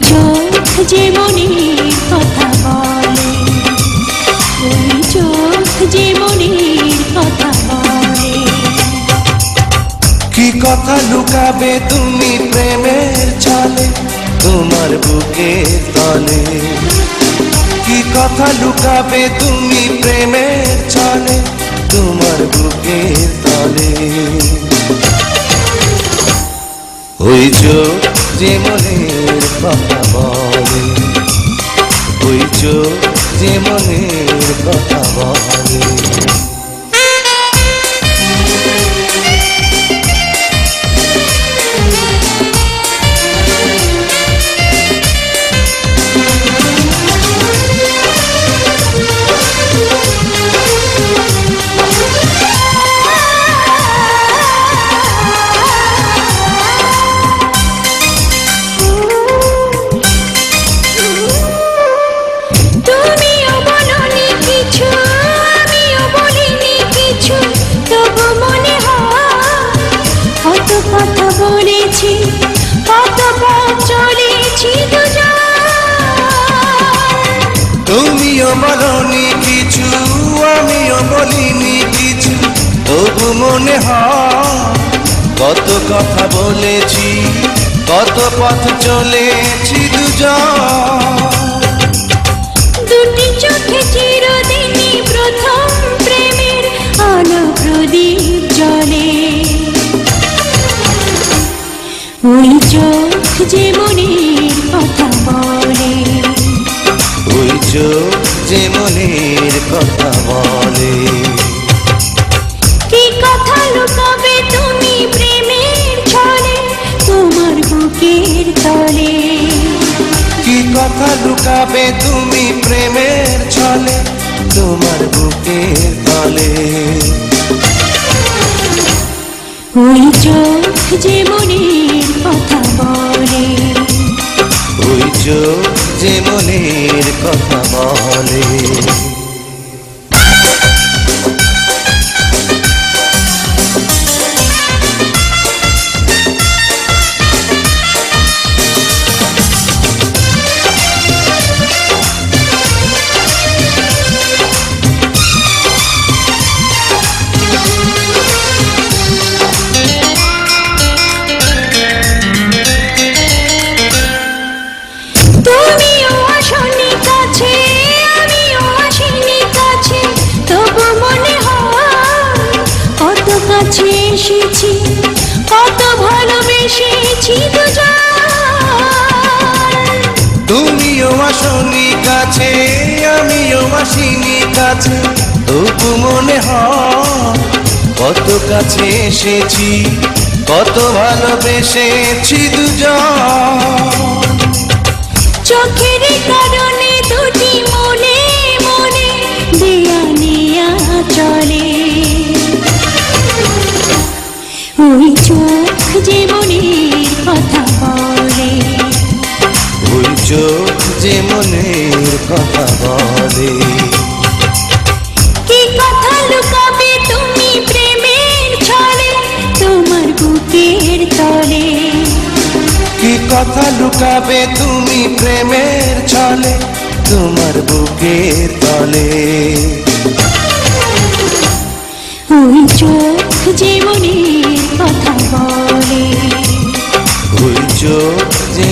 চোখ যে মনের কথা বলে, ওই চোখ যে মনের কথা বলে। কি কথা লুকাবে তুমি প্রেমের ছলে তোমার বুকের তলে? কি কথা লুকাবে তুমি প্রেমের ছলে তোমার বুকের তলে? ওই চোখ যে মনের কথা বলে, ওই চোখ যে মনের কথা বলে। কথা বলেছি, কত পথ চলেছি দুজন। তুমিও বলনি কিছু, আমিও বলিনি কিছু, তবু মনে হয় কত কথা বলেছি, কত পথ চলেছি দুজন। দুটি চোখে চিরদিনই প্রথম প্রেমের আলো প্রদীপ জ্বলে। ওই চোখ যে মনের কথা বলে, ওই চোখ যে মনের কথা বলে। কি কথা লুকাবে তুমি প্রেমের ছলে তোমার বুকের তলে? কি কথা লুকাবে তুমি প্রেমের ছলে তোমার বুকের তলে? ওই চোখ যে মনের কথা বলে, ওই চোখ যে মনের কথা বলে। কাছে এসেছি, কত ভালোবেসেছি দুজন। তুমিও আসনি কাছে, আমিও আসিনি কাছে, তবু মনে হয় কত কাছে এসেছি, কত ভালোবেসেছি দুজন। চোখের কারণে দুটি মনে মনে দেয়া নেয়া চলে। ওই চোখ যে মনের কথা বলে, ওই চোখ যে মনের কথা বলে। কি কথা লুকাবে তুমি প্রেমের ছলে তোমার বুকের তলে? কি কথা লুকাবে তুমি প্রেমের ছলে তোমার বুকের তলে? ওই চোখ যে মনের কথা বলে, ওই চোখ যে